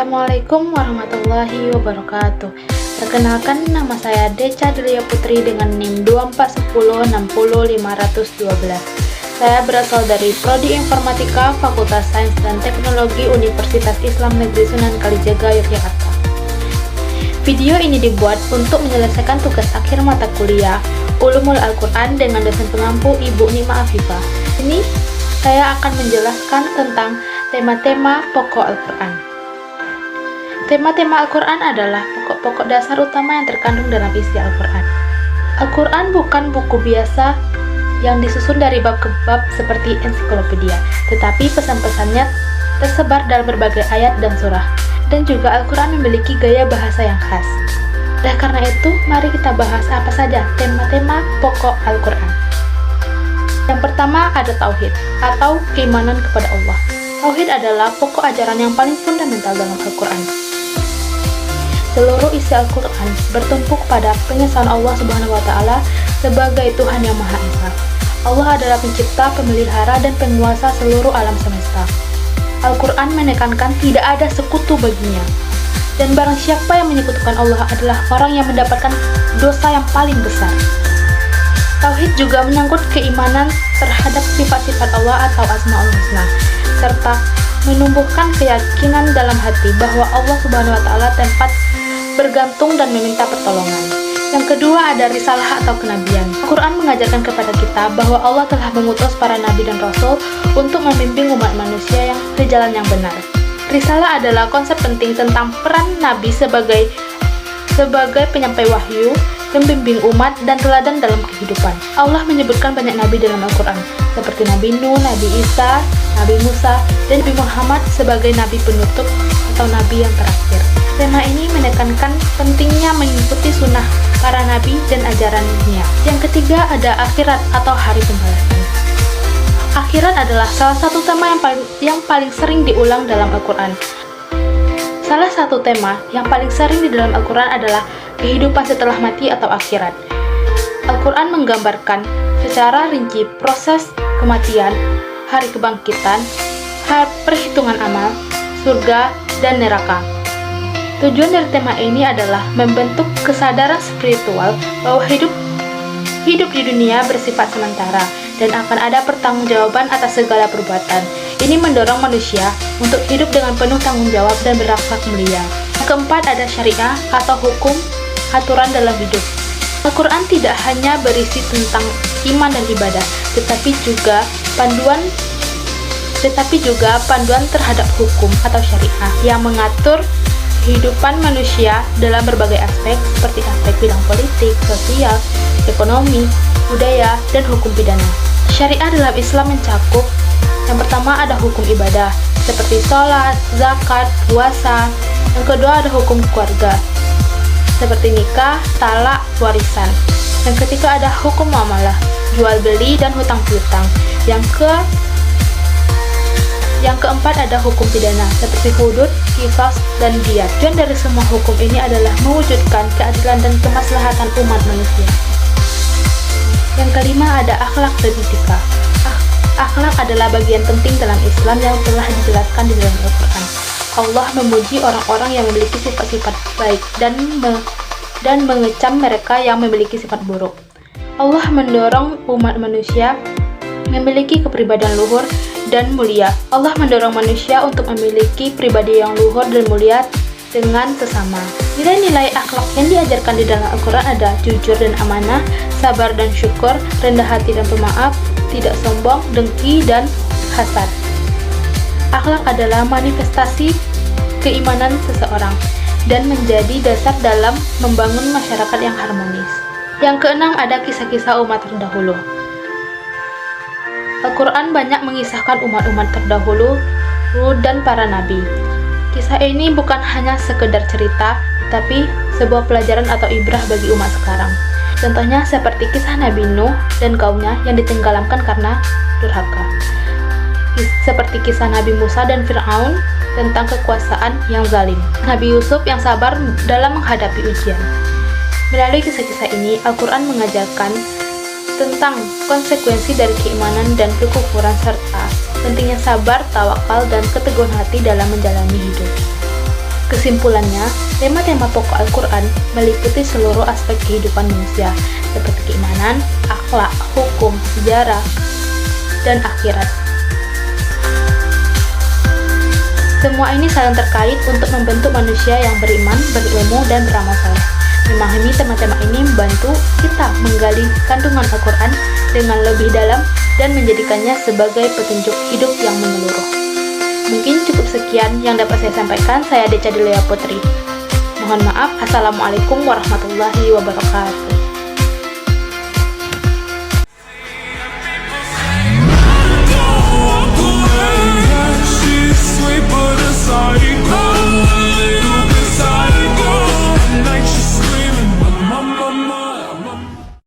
Assalamualaikum warahmatullahi wabarakatuh. Perkenalkan, nama saya Deca Delia Putri dengan NIM 241060512. Saya berasal dari Prodi Informatika Fakultas Sains dan Teknologi Universitas Islam Negeri Sunan Kalijaga, Yogyakarta. Video ini dibuat untuk menyelesaikan tugas akhir mata kuliah Ulumul Al-Quran dengan dosen pengampu Ibu Nima Afifah. Ini saya akan menjelaskan tentang tema-tema pokok Al-Quran. Tema-tema Al-Quran adalah pokok-pokok dasar utama yang terkandung dalam isi Al-Quran. Al-Quran bukan buku biasa yang disusun dari bab ke bab seperti ensiklopedia, tetapi pesan-pesannya tersebar dalam berbagai ayat dan surah. Dan juga Al-Quran memiliki gaya bahasa yang khas. Oleh karena itu, mari kita bahas apa saja tema-tema pokok Al-Quran. Yang pertama ada Tauhid, atau keimanan kepada Allah. Tauhid adalah pokok ajaran yang paling fundamental dalam Al-Quran. Seluruh isi Al-Quran bertumpuk pada pengesahan Allah Subhanahu wa Ta'ala sebagai Tuhan yang Maha Esa. Allah adalah pencipta, pemelihara, dan penguasa seluruh alam semesta. Al-Quran menekankan tidak ada sekutu baginya. Dan barang siapa yang menyekutukan Allah adalah orang yang mendapatkan dosa yang paling besar. Tauhid juga menyangkut keimanan terhadap sifat-sifat Allah atau Asmaul Husna, serta menumbuhkan keyakinan dalam hati bahwa Allah Subhanahu wa Ta'ala tempat bergantung dan meminta pertolongan. Yang kedua ada risalah atau kenabian. Al-Quran mengajarkan kepada kita bahwa Allah telah mengutus para nabi dan rasul untuk membimbing umat manusia yang ke jalan yang benar. Risalah adalah konsep penting tentang peran nabi sebagai penyampai wahyu, pembimbing umat, dan teladan dalam kehidupan. Allah menyebutkan banyak nabi dalam Al-Quran, seperti Nabi Nuh, Nabi Isa, Nabi Musa, dan Nabi Muhammad sebagai nabi penutup atau nabi yang terakhir. Tema ini menekankan pentingnya mengikuti sunnah para nabi dan ajarannya. Yang ketiga ada akhirat atau hari pembalasan. Akhirat adalah salah satu tema yang paling sering diulang dalam Al-Quran. Salah satu tema yang paling sering di dalam Al-Quran adalah kehidupan setelah mati atau akhirat. Al-Quran menggambarkan secara rinci proses kematian, hari kebangkitan, perhitungan amal, surga, dan neraka. Tujuan dari tema ini adalah membentuk kesadaran spiritual bahwa hidup di dunia bersifat sementara dan akan ada pertanggungjawaban atas segala perbuatan. Ini mendorong manusia untuk hidup dengan penuh tanggung jawab dan berakhlak mulia. Yang keempat ada syariah atau hukum aturan dalam hidup. Al-Quran tidak hanya berisi tentang iman dan ibadah, tetapi juga panduan terhadap hukum atau syariah yang mengatur kehidupan manusia dalam berbagai aspek seperti aspek bidang politik, sosial, ekonomi, budaya, dan hukum pidana. Syariah dalam Islam mencakup yang pertama ada hukum ibadah seperti sholat, zakat, puasa. Yang kedua ada hukum keluarga seperti nikah, talak, warisan. Yang ketiga ada hukum muamalah, jual beli, dan hutang piutang. Yang keempat ada hukum pidana seperti hudud, qisas, dan diyat. Tujuan dari semua hukum ini adalah mewujudkan keadilan dan kemaslahatan umat manusia. Yang kelima ada akhlak dan etika. Akhlak adalah bagian penting dalam Islam yang telah dijelaskan di dalam Al-Quran. Allah memuji orang-orang yang memiliki sifat-sifat baik dan mengecam mereka yang memiliki sifat buruk. Allah mendorong umat manusia memiliki kepribadian luhur dan mulia. Allah mendorong manusia untuk memiliki pribadi yang luhur dan mulia dengan sesama. Nilai-nilai akhlak yang diajarkan di dalam Al-Quran ada jujur dan amanah, sabar dan syukur, rendah hati dan pemaaf, tidak sombong, dengki, dan hasad. Akhlak adalah manifestasi keimanan seseorang dan menjadi dasar dalam membangun masyarakat yang harmonis. Yang keenam ada kisah-kisah umat terdahulu. Al-Quran banyak mengisahkan umat-umat terdahulu dan para nabi. Kisah ini bukan hanya sekedar cerita, tetapi sebuah pelajaran atau ibrah bagi umat sekarang. Contohnya seperti kisah Nabi Nuh dan kaumnya yang ditenggelamkan karena durhaka. Seperti kisah Nabi Musa dan Fir'aun tentang kekuasaan yang zalim. Nabi Yusuf yang sabar dalam menghadapi ujian. Melalui kisah-kisah ini, Al-Quran mengajarkan tentang konsekuensi dari keimanan dan kekufuran serta pentingnya sabar, tawakal, dan keteguhan hati dalam menjalani hidup. Kesimpulannya, tema-tema pokok Al-Quran meliputi seluruh aspek kehidupan manusia, seperti keimanan, akhlak, hukum, sejarah, dan akhirat. Semua ini saling terkait untuk membentuk manusia yang beriman, berilmu, dan beramal saleh. Memahami tema-tema ini membantu kita menggali kandungan Al-Quran dengan lebih dalam dan menjadikannya sebagai petunjuk hidup yang menyeluruh. Mungkin cukup sekian yang dapat saya sampaikan. Saya Deca Delia Putri. Mohon maaf. Assalamualaikum warahmatullahi wabarakatuh. Sweet but a psycho.